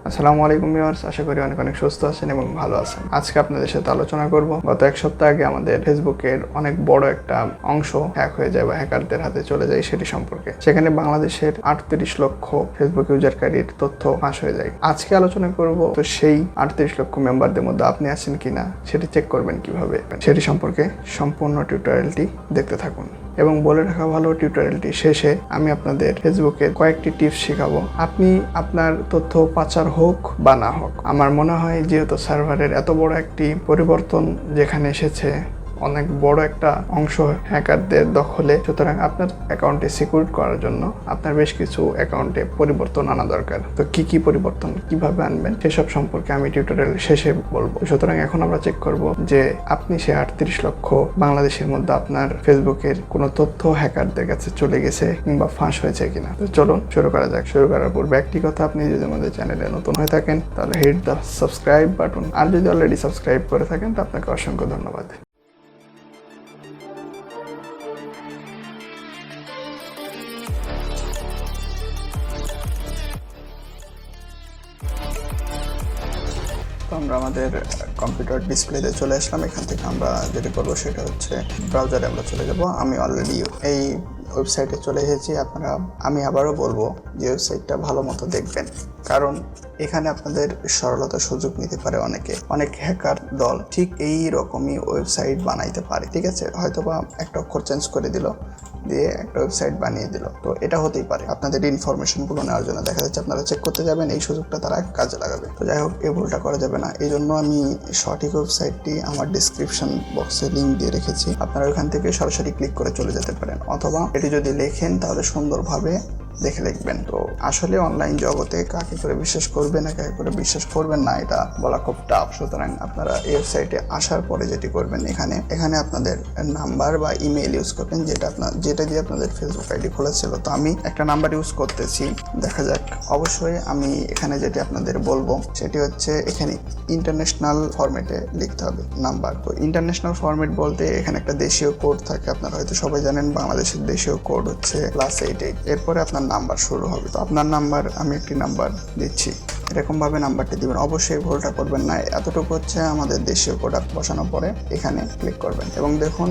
আসসালামু আলাইকুম ভিউয়ার্স, আশা করি অনেক অনেক সুস্থ আছেন এবং ভালো আছেন। আজকে আপনাদের সাথে আলোচনা করব গত এক সপ্তাহ আগে আমাদের ফেসবুকের অনেক বড় একটা অংশ হ্যাক হয়ে যায় বা হ্যাকারদের হাতে চলে যায় সেটি সম্পর্কে। সেখানে বাংলাদেশের 38 লক্ষ ফেসবুক ইউজারকারীর তথ্য ফাঁস হয়ে যায়। আজকে আলোচনা করব তো সেই 38 লক্ষ মেম্বারদের মধ্যে আপনি আছেন কিনা সেটি চেক করবেন কিভাবে, সেটি সম্পর্কে সম্পূর্ণ টিউটোরিয়ালটি দেখতে থাকুন। এবং বলে রাখা ভালো, টিউটোরিয়ালটি শেষে আমি আপনাদের ফেসবুকের কয়েকটি টিপস শেখাবো। আপনি আপনার তথ্য পাচার হোক বা না হোক, আমার মনে হয় যেহেতু সার্ভারের এত বড় একটি পরিবর্তন যেখানে এসেছে, অনেক বড় একটা অংশ হ্যাকারদের দখলে, সুতরাং আপনার অ্যাকাউন্টে সিকিউর করার জন্য আপনার বেশ কিছু অ্যাকাউন্টে পরিবর্তন আনা দরকার। তো কি পরিবর্তন কিভাবে আনবেন সেসব সম্পর্কে আমি টিউটোরিয়াল শেষে বলবো। সুতরাং এখন আমরা চেক করব যে আপনি সে 38 লক্ষ বাংলাদেশের মধ্যে আপনার ফেসবুকের কোনো তথ্য হ্যাকারদের কাছে চলে গেছে কিংবা ফাঁস হয়েছে কিনা। তো চলুন শুরু করা যাক। শুরু করার পূর্বে একটি কথা, আপনি যদি আমাদের চ্যানেলে নতুন হয়ে থাকেন তাহলে হিট দ্য সাবস্ক্রাইব বাটন, আর যদি অলরেডি সাবস্ক্রাইব করে থাকেন তো আপনাকে অসংখ্য ধন্যবাদ। আমরা আমাদের কম্পিউটার ডিসপ্লেতে চলে আসলাম। এখান থেকে আমরা যেটা করবো সেটা হচ্ছে ব্রাউজারে আমরা চলে যাব। আমি অলরেডি এই ওয়েবসাইটে চলে এসেছি। আমি আবারও বলবো যে ওয়েবসাইটটা ভালো মতো দেখবেন, কারণ এখানে আপনাদের সরলতার সুযোগ নিতে পারে অনেক হ্যাকার দল ঠিক এই রকমই ওয়েবসাইট বানাইতে পারে। ঠিক আছে, হয়তোবা একটা অক্ষর চেঞ্জ করে দিল, দিয়ে একটা ওয়েবসাইট বানিয়ে দিল। তো এটা হতেই পারে আপনাদের ইনফরমেশনগুলো নেওয়ার জন্য। দেখা যাচ্ছে আপনারা চেক করতে যাবেন, এই সুযোগটা তারা কাজে লাগাবে। তো যাই হোক, এই ভুলটা করা যাবে না। এই জন্য আমি সঠিক ওয়েবসাইটটি আমার ডিসক্রিপশন বক্সে লিঙ্ক দিয়ে রেখেছি। আপনারা ওখান থেকে সরাসরি ক্লিক করে চলে যেতে পারেন, অথবা এটি যদি লেখেন তাহলে সুন্দরভাবে দেখে লিখবেন। তো আসলে অনলাইন জগতে কাকে করে বিশ্বাস করবেন না কাকে করে বিশ্বাস করবেন না এটা বলা খুব টাফ। সুতরাং আপনারা এই ওয়েবসাইটে আসার পরে যেটি করবেন, এখানে আপনাদের নাম্বার বা ইমেল ইউজ করবেন, যেটা দিয়ে আপনাদের ফেসবুক আইডি খোলা ছিল। তো আমি একটা নাম্বার ইউজ করতেছি, দেখা যাক। অবশ্যই আমি এখানে যেটি আপনাদের বলবো সেটি হচ্ছে এখানে ইন্টারন্যাশনাল ফরম্যাটে লিখতে হবে নাম্বার। তো ইন্টারন্যাশনাল ফরম্যাট বলতে এখানে একটা দেশীয় কোড থাকে, আপনারা হয়তো সবাই জানেন বাংলাদেশের দেশীয় কোড হচ্ছে +88। এরপরে আপনার নাম্বার শুরু হবে। তো আপনার নাম্বার, আমি একটি নাম্বার দিচ্ছি, এরকমভাবে নাম্বারটি দিবেন। অবশ্যই ভুলটা করবেন না। এতটুকু হচ্ছে আমাদের দেশীয় কোড বসানোর পরে এখানে ক্লিক করবেন এবং দেখুন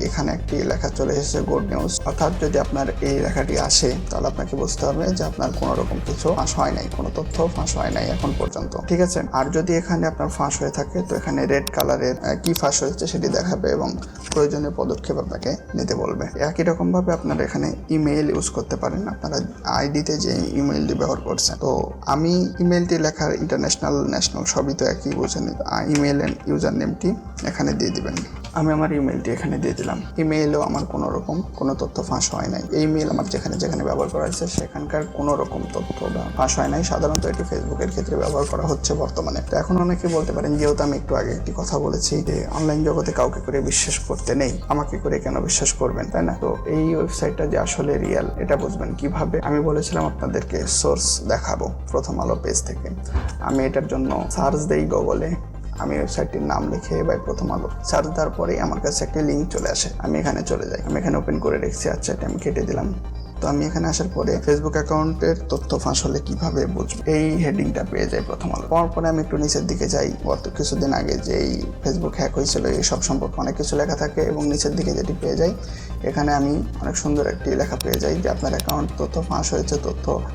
এখানে একটি লেখা চলে এসেছে গুড নিউজ। অর্থাৎ যদি আপনার এই লেখাটি আসে তাহলে আপনাকে বুঝতে হবে যে আপনার কোনো রকম কিছু ফাঁস হয় নাই, কোনো তথ্য ফাঁস হয় নাই এখন পর্যন্ত। ঠিক আছে, আর যদি এখানে আপনার ফাঁস হয়ে থাকে তো এখানে রেড কালারের কি ফাঁস হয়েছে সেটি দেখাবে এবং প্রয়োজনীয় পদক্ষেপ আপনাকে নিতে বলবে। একই রকম ভাবে আপনারা এখানে ইমেইল ইউজ করতে পারেন, আপনারা আইডিতে যে ইমেইলটি ব্যবহার করছেন। তো আমি ইমেলটি লেখার ন্যাশনাল সবই তো একই, বুঝেন। ইমেল এন্ড ইউজার নেমটি এখানে দিয়ে দিবেন। আমি আমার ইমেলটি এখানে দিয়ে দিলাম। ইমেইলেও আমার কোনো তথ্য ফাঁস হয় নাই। এই ইমেল আমার যেখানে ব্যবহার করা হয়েছে সেখানকার কোনো রকম তথ্য বা ফাঁস হয় নাই। সাধারণত এটি ফেসবুকের ক্ষেত্রে ব্যবহার করা হচ্ছে বর্তমানে। তো এখন অনেকে বলতে পারেন, যেহেতু আমি একটু আগে একটি কথা বলেছি যে অনলাইন জগতে কাউকে করে বিশ্বাস করতে নেই, আমাকে করে কেন বিশ্বাস করবেন, তাই না? তো এই ওয়েবসাইটটা যে আসলে রিয়েল এটা বুঝবেন কিভাবে? আমি বলেছিলাম আপনাদেরকে সোর্স দেখাবো প্রথম আলো পেজ থেকে। আমি এটার জন্য সার্চ দেই গুগলে, আমি ওয়েবসাইটটির নাম লিখে বা প্রথম আলো সার্চ দেওয়ার পরেই আমার কাছে একটা লিঙ্ক চলে আসে। আমি এখানে চলে যাই, আমি এখানে ওপেন করে রেখেছি। আচ্ছা, এটা আমি কেটে দিলাম। তো আমি এখানে আসার পরে ফেসবুক অ্যাকাউন্টের তথ্য ফাঁস হলে কিভাবে বুঝবো, এই হেডিংটা পেয়ে যাই প্রথম আলো। পাওয়ার পরে আমি একটু নিচের দিকে যাই। গত কিছুদিন আগে যে এই ফেসবুক হ্যাক হয়েছিল এই সব সম্পর্কে অনেক কিছু লেখা থাকে এবং নিচের দিকে যেটি পেয়ে যাই, এখানে আমি অনেক সুন্দর একটি লেখা পেয়ে যাই যে আপনার অ্যাকাউন্ট তথ্য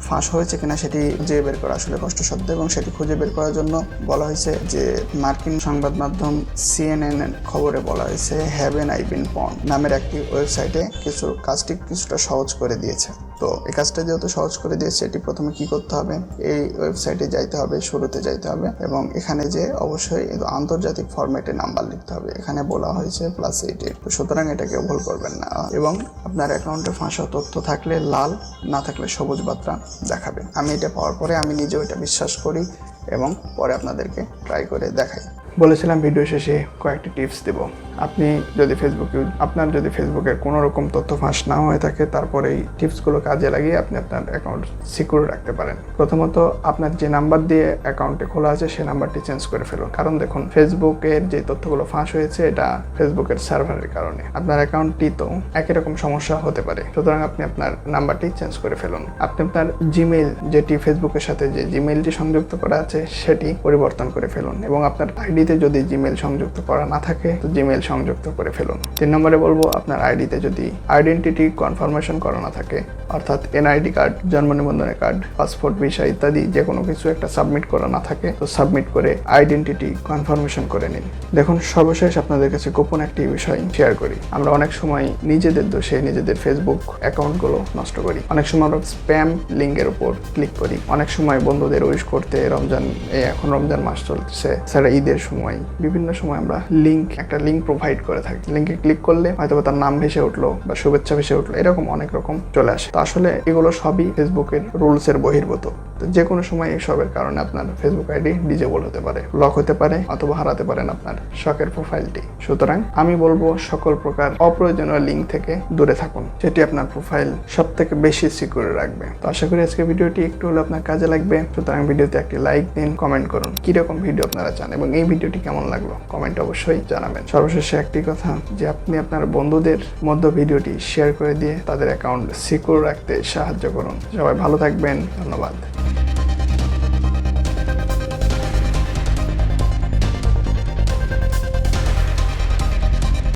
ফাঁস হয়েছে কিনা সেটি খুঁজে বের করা আসলে কষ্টসাধ্য, এবং সেটি খুঁজে বের করার জন্য বলা হয়েছে যে মার্কিন সংবাদ মাধ্যম CNN খবরে বলা হয়েছে হ্যাভেন আই বিন পন নামের একটি ওয়েবসাইটে কাজটি কিছুটা সহজ করে দিয়েছে। তো এই কাজটা যেহেতু সহজ করে দিয়েছে, এটি প্রথমে কি করতে হবে, এই ওয়েবসাইটে যাইতে হবে, শুরুতে যাইতে হবে এবং এখানে যে অবশ্যই আন্তর্জাতিক ফরম্যাটে নাম্বার লিখতে হবে। এখানে বলা হয়েছে +88। তো সুতরাং এটাকে ভুল করবেন না। এবং আপনার অ্যাকাউন্টে ফাঁসা তথ্য থাকলে লাল, না থাকলে সবুজ বার্তা দেখাবে। আমি এটা পাওয়ার পরে আমি নিজেও এটা বিশ্বাস করি এবং পরে আপনাদেরকে ট্রাই করে দেখাই। বলেছিলাম ভিডিও শেষে কয়েকটি টিপস দেব। আপনার যদি ফেসবুকের কোনো রকম তথ্য ফাঁস না হয়ে থাকে, তারপরে এই টিপসগুলো কাজে লাগিয়ে আপনি আপনার অ্যাকাউন্ট সিকিউর রাখতে পারেন। প্রথমত, আপনার যে নাম্বার দিয়ে অ্যাকাউন্টে খোলা আছে সেই নাম্বারটি চেঞ্জ করে ফেলুন। কারণ দেখুন, ফেসবুকের যে তথ্যগুলো ফাঁস হয়েছে এটা ফেসবুকের সার্ভারের কারণে। আপনার অ্যাকাউন্টটি তো একই রকম সমস্যা হতে পারে, সুতরাং আপনি আপনার নাম্বারটি চেঞ্জ করে ফেলুন। আপনি আপনার জিমেইল, যেটি ফেসবুকের সাথে যে জিমেইলটি সংযুক্ত করা আছে সেটি পরিবর্তন করে ফেলুন, এবং আপনার আইডিতে যদি জিমেইল সংযুক্ত করা না থাকে তো জিমেইল সংযুক্ত করে ফেলুন। 3 নম্বরে বলবো, আপনার আইডিতে যদি আইডেন্টিটি কনফার্মেশন করা না থাকে, অর্থাৎ এনআইডি কার্ড, জন্ম নিবন্ধনের কার্ড, পাসপোর্ট, ভিসা ইত্যাদি যে কোনো কিছু একটা সাবমিট করা না থাকে তো সাবমিট করে আইডেন্টিটি কনফার্মেশন করে নিন। দেখুন, সর্বশেষ আপনাদের কাছে গোপন একটি বিষয় শেয়ার করি। আমরা অনেক সময় নিজেদের দোষে নিজেদের ফেসবুক অ্যাকাউন্টগুলো নষ্ট করি। অনেক সময় আমরা স্প্যাম লিঙ্কের উপর ক্লিক করি। অনেক সময় বন্ধুদের উইশ করতে এখন রমজান মাস চলতেছে, সেটা ঈদের সময়, বিভিন্ন সময় আমরা একটা লিঙ্ক প্রোভাইড করে থাকি। লিঙ্কে ক্লিক করলে হয়তো তার নাম ভেসে উঠলো বা শুভেচ্ছা ভেসে উঠলো, এরকম অনেক রকম চলে আসে। তো আসলে এগুলো সবই ফেসবুকের রুলসের বহির্ভূত। তো যে কোনো সময় এইসবের কারণে আপনার ফেসবুক আইডি ডিজেবল হতে পারে, লক হতে পারে, অথবা হারাতে পারেন আপনার শখের প্রোফাইলটি। সুতরাং আমি বলবো, সকল প্রকার অপ্রয়োজনীয় লিঙ্ক থেকে দূরে থাকুন, যেটি আপনার প্রোফাইল সব থেকে বেশি সিকিউর রাখবে। তো আশা করি আজকে ভিডিওটি একটু হলে আপনার কাজে লাগবে। সুতরাং ভিডিওতে একটি লাইক দিন, কমেন্ট করুন কিরকম ভিডিও আপনারা চান, এবং এই ভিডিওটি কেমন লাগলো কমেন্ট অবশ্যই জানাবেন। সর্বশেষে একটি কথা, যে আপনি আপনার বন্ধুদের মধ্যে ভিডিওটি শেয়ার করে দিয়ে তাদের অ্যাকাউন্ট সিকিউর রাখতে সাহায্য করুন। সবাই ভালো থাকবেন, ধন্যবাদ।